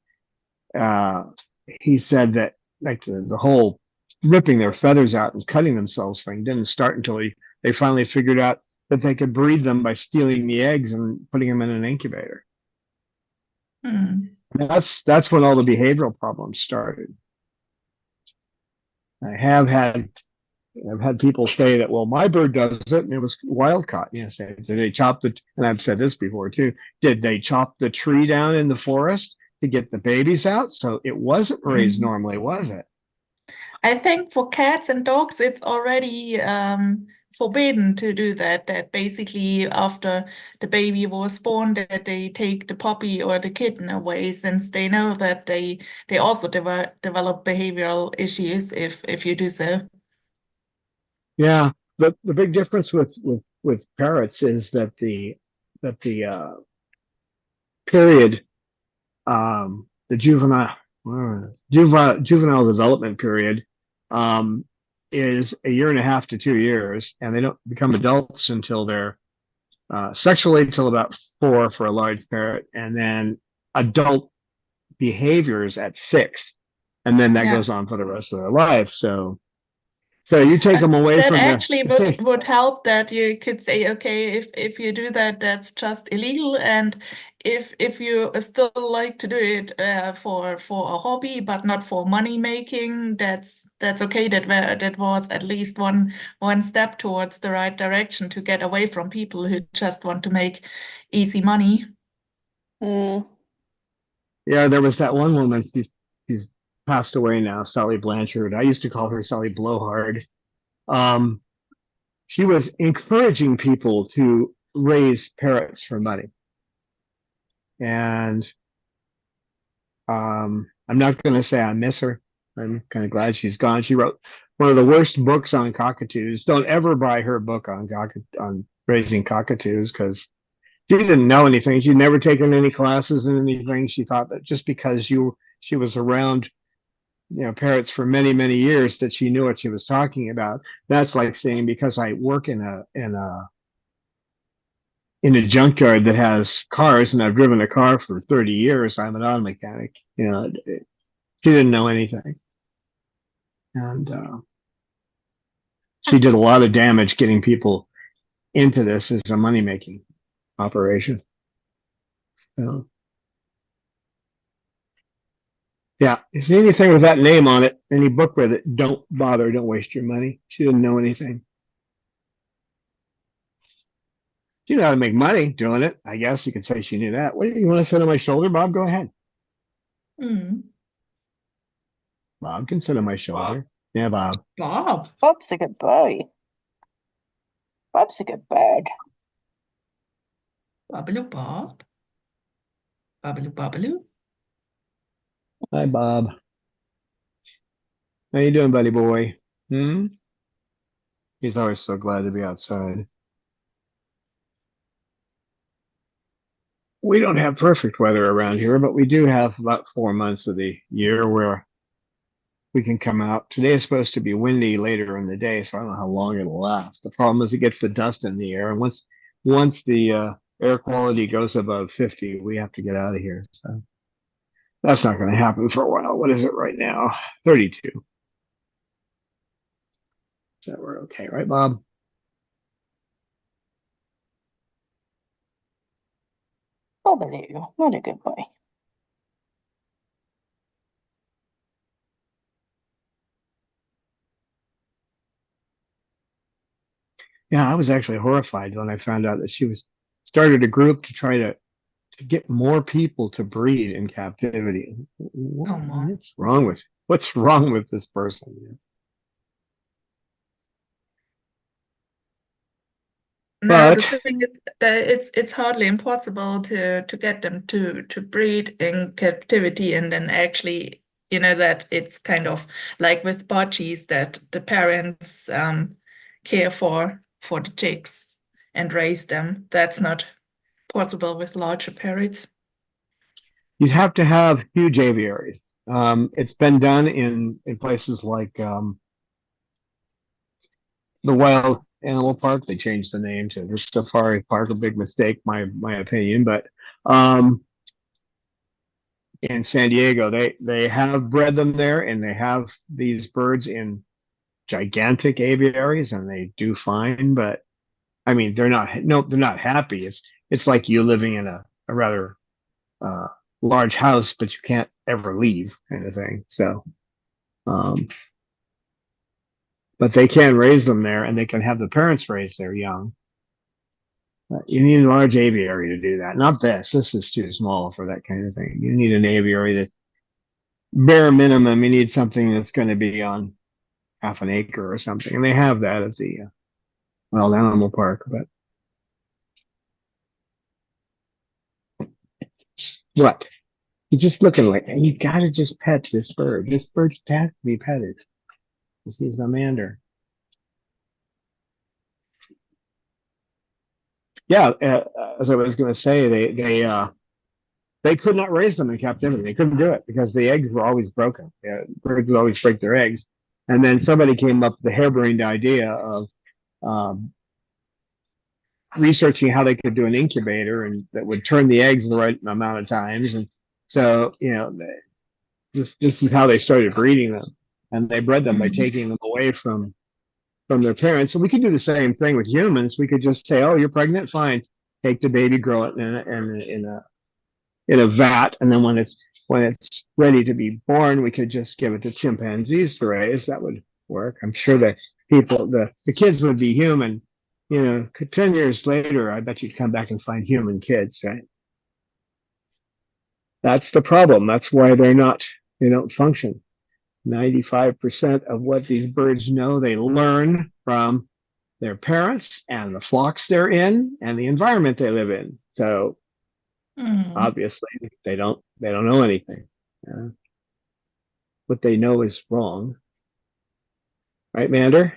he said that like the whole ripping their feathers out and cutting themselves thing didn't start until they finally figured out that they could breed them by stealing the eggs and putting them in an incubator. That's when all the behavioral problems started. I've had people say that, well, my bird does it, and it was wild caught. Say, did they chop and I've said this before too, did they chop the tree down in the forest to get the babies out? So it wasn't raised normally, was it? I think for cats and dogs, it's already forbidden to do that, that basically after the baby was born, that they take the puppy or the kitten away, since they know that they also develop behavioral issues if you do so. Yeah, the big difference with parrots is that the period, the juvenile development period, um, is a year and a half to 2 years, and they don't become adults until they're sexually till about 4 for a large parrot, and then adult behaviors at 6, and then that Yeah. goes on for the rest of their life. So you take them away That from actually would help, that you could say, okay, if you do that, that's just illegal, and if you still like to do it for a hobby but not for money making, that's okay. That was at least one step towards the right direction to get away from people who just want to make easy money. Mm. Yeah, there was that one woman. She's passed away now, Sally Blanchard. I used to call her Sally Blowhard. Um, she was encouraging people to raise parrots for money, and I'm not going to say I miss her. I'm kind of glad she's gone. She wrote one of the worst books on cockatoos. Don't ever buy her book on raising cockatoos, because she didn't know anything. She'd never taken any classes in anything. She thought that just because she was around, parrots for many, many years, that she knew what she was talking about. That's like saying because I work in a junkyard that has cars and I've driven a car for 30 years, I'm an auto mechanic. She didn't know anything. And she did a lot of damage getting people into this as a money making operation. So, yeah, you see anything with that name on it, any book with it, don't bother, don't waste your money. She didn't know anything. She knew how to make money doing it. I guess you could say she knew that. What do you want to sit on my shoulder, Bob? Go ahead. Mm. Bob can sit on my shoulder. Yeah, Bob. Bob. Bob's a good boy. Bob's a good bird. Babaloo Bob. Babaloo Babaloo. Hi, Bob. How you doing, buddy boy? Hmm? He's always so glad to be outside. We don't have perfect weather around here, but we do have about 4 months of the year where we can come out. Today is supposed to be windy later in the day, so I don't know how long it'll last. The problem is it gets the dust in the air, and once the air quality goes above 50, we have to get out of here. So that's not going to happen for a while. What is it right now? 32. So we're okay, right, Bob? Bobaloo, what a good boy. Yeah, I was actually horrified when I found out that she was started a group to try to get more people to breed in captivity. Oh my. What's wrong with this person? No, the But thing is that it's hardly impossible to get them to breed in captivity, and then actually, that it's kind of like with budgies, that the parents care for the chicks and raise them. That's not possible with larger parrots. you'd have to have huge aviaries. It's been done in places like the Wild Animal Park. They changed the name to the Safari Park. A big mistake, my opinion. But in San Diego, they have bred them there, and they have these birds in gigantic aviaries, and they do fine. But I mean, they're not happy. It's like you living in a rather uh, large house, but you can't ever leave, kind of thing. So, um, but they can raise them there, and they can have the parents raise their young. But you need a large aviary to do that. Not this. This is too small for that kind of thing. You need an aviary that bare minimum. You need something that's going to be on half an acre or something, and they have that at the wild animal park. But what? You're just looking like you gotta just pet this bird. This bird has to be petted. He's a mander. Yeah, as I was going to say, they could not raise them in captivity. They couldn't do it because the eggs were always broken. Birds would always break their eggs, and then somebody came up with the harebrained idea of um, researching how they could do an incubator and that would turn the eggs the right amount of times. And so, this is how they started breeding them, and they bred them by Mm. taking them away from their parents. So we could do the same thing with humans. We could just say, "Oh, you're pregnant, fine. Take the baby, grow it in a vat, and then when it's ready to be born, we could just give it to chimpanzees to raise. That would work. I'm sure that the kids would be human. 10 years later, I bet you'd come back and find human kids, right? That's the problem. That's why they don't function. 95% of what these birds know, they learn from their parents and the flocks they're in and the environment they live in. So Mm. obviously they don't know anything. What they know is wrong, right, Mander?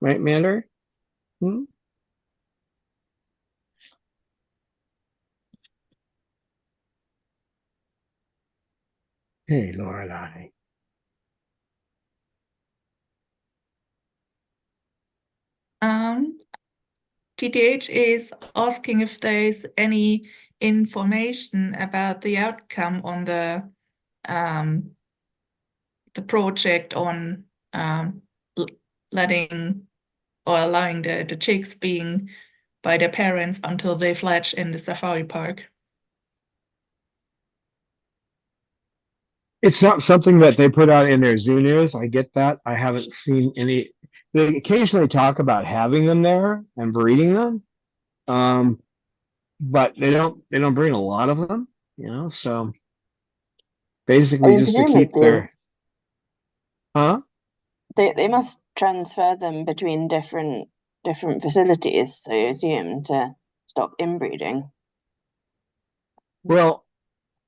Right, Mander? Hmm? Hey, Lorelai. Um, TTH is asking if there's any information about the outcome on the project on letting or allowing the chicks being by their parents until they fledge in the safari park. It's not something that they put out in their zoo news. I get that. I haven't seen any. They occasionally talk about having them there and breeding them, um, but they don't breed a lot of them. So basically And just to keep presumably their, huh? they must transfer them between different facilities, so you assume to stop inbreeding. Well,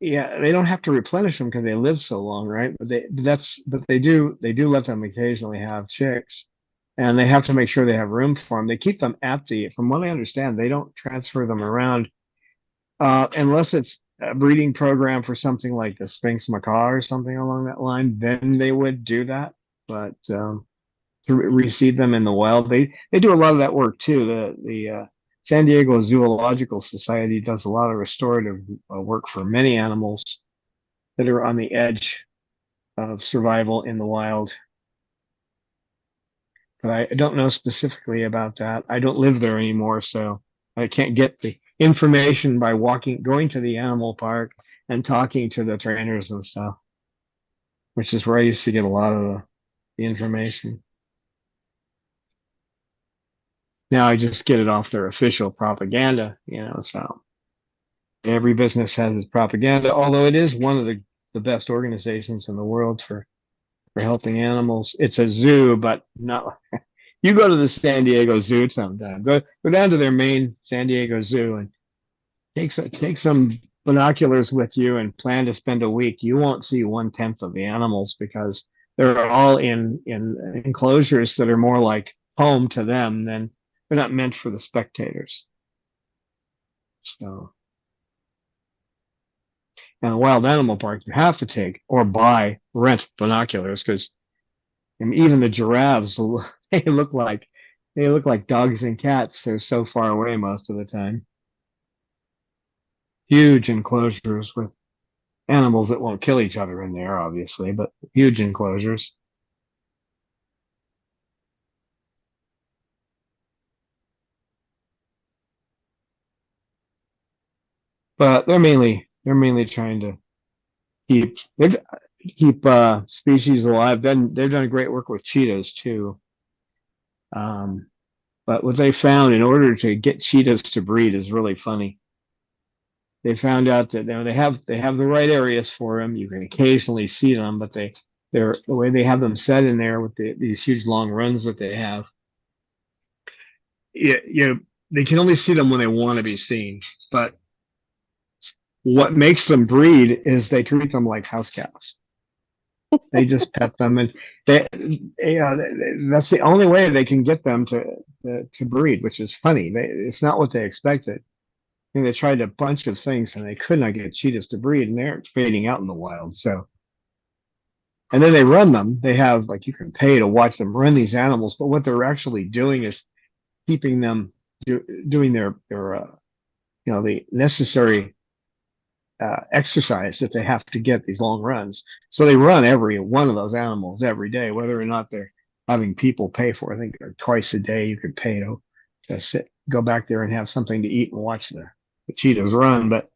yeah, they don't have to replenish them because they live so long, right? But they do let them occasionally have chicks, and they have to make sure they have room for them. They keep them at from what I understand, they don't transfer them around unless it's a breeding program for something like the Sphinx macaw or something along that line. Then they would do that, but to reseed them in the wild, they do a lot of that work too. The San Diego Zoological Society does a lot of restorative work for many animals that are on the edge of survival in the wild. But I don't know specifically about that. I don't live there anymore, so I can't get the information by going to the animal park and talking to the trainers and stuff, which is where I used to get a lot of the information. Now I just get it off their official propaganda. So every business has its propaganda, although it is one of the best organizations in the world for helping animals. It's a zoo, but not. You go to the San Diego Zoo sometime. Go down to their main San Diego Zoo and take some binoculars with you and plan to spend a week. You won't see 1/10 of the animals because they're all in enclosures that are more like home to them than they're not meant for the spectators. So, in a wild animal park, you have to take or rent binoculars because even the giraffes they look like they look like dogs and cats. They're so far away most of the time. Huge enclosures with animals that won't kill each other in there, obviously, but huge enclosures. But they're mainly trying to keep species alive. Then they've done great work with cheetahs too. Um, but what they found in order to get cheetahs to breed is really funny. They found out that they have the right areas for them. You can occasionally see them, but the way they have them set in there with these huge long runs that they have. They can only see them when they want to be seen. But what makes them breed is they treat them like house cats. They just pet them, and that's the only way they can get them to breed, which is funny. It's not what they expected. I mean, they tried a bunch of things and they could not get cheetahs to breed, and they're fading out in the wild. So, and then they run them. They have like you can pay to watch them run these animals, but what they're actually doing is keeping them doing their the necessary exercise that they have to get these long runs. So they run every one of those animals every day, whether or not they're having people pay for it. I think twice a day you could pay to go back there and have something to eat and watch the cheetahs run. But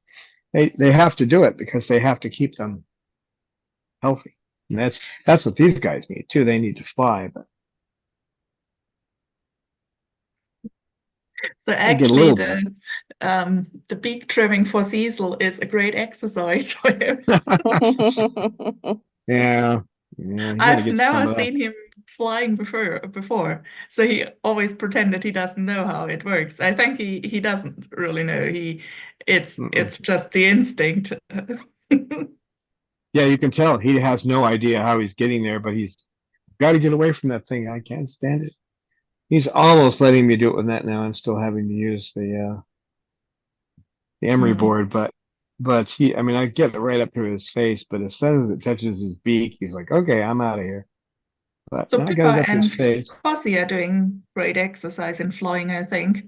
they have to do it because they have to keep them healthy. And that's what these guys need too. They need to fly, but So they get a actually, little bit. the beak trimming for Cecil is a great exercise for him. Yeah, yeah, you got to I've get some never of that. seen him flying before, so he always pretended he doesn't know how it works. I think he doesn't really know. It's just the instinct. Yeah, you can tell he has no idea how he's getting there, but he's got to get away from that thing. I can't stand it. He's almost letting me do it with that now. I'm still having to use the emery Mm. board, but I mean, I get it right up to his face, but as soon as it touches his beak, he's like, okay, I'm out of here. But So now I got it Pippa up to his and face. Cossie are doing great exercise in flying, I think.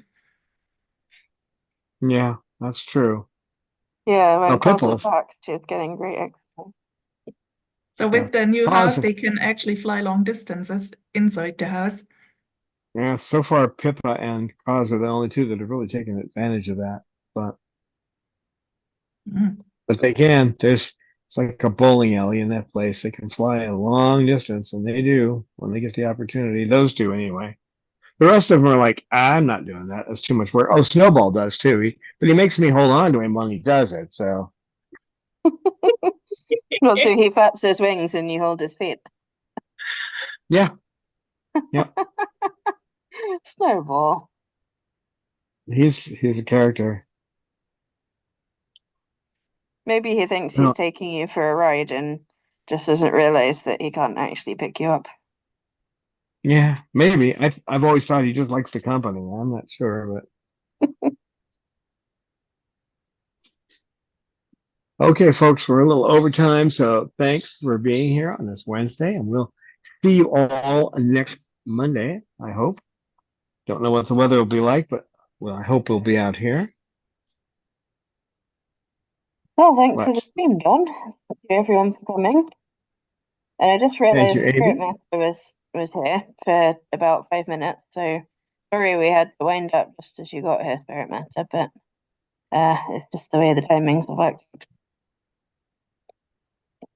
Yeah, that's true. Yeah, Now when Cos was Pipple, back, she was getting great exercise. So yeah, with the new house, Paws, they can actually fly long distances inside the house. yeah, so far Pippa and Cause are the only two that have really taken advantage of that. But Mm. but they can. It's like a bowling alley in that place. They can fly a long distance, and they do when they get the opportunity. Those two anyway. The rest of them are like, I'm not doing that. That's too much work. Oh, Snowball does too. But he makes me hold on to him when he does it. So Well, so he flaps his wings and you hold his feet. yeah, yeah, Snowball. he's a character. Maybe he thinks he's No, taking you for a ride and just doesn't realize that he can't actually pick you up. yeah, maybe. I've always thought he just likes the company. I'm not sure, but okay, folks, we're a little overtime, so thanks for being here on this Wednesday, and we'll see you all next Monday. I hope. Don't know what the weather will be like, but well, I hope we'll be out here. Well, thanks for But the stream, Don. Thank you everyone for coming. And I just thank you, realized Spirit Amy. Master was here for about 5 minutes, so sorry we had to wind up just as you got here, Spirit Master, but it's just the way the timings have worked.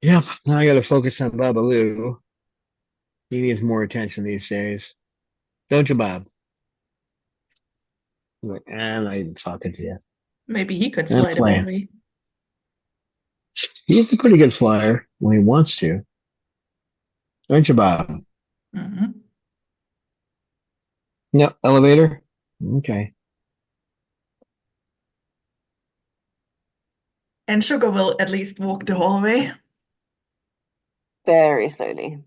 Yep, now I got to focus on Babaloo. He needs more attention these days. Don't you, Bob? I'm like, I'm not even talking to you. Maybe he could I'm fly the whole playing. way. He's a pretty good flyer when he wants to. Don't you, Bob? Mhm. Yep, elevator. Okay. And Sugar will at least walk the hallway. Very slowly.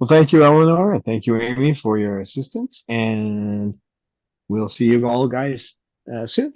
Well, thank you, Eleanor, and thank you, Amy, for your assistance. And we'll see you all guys soon.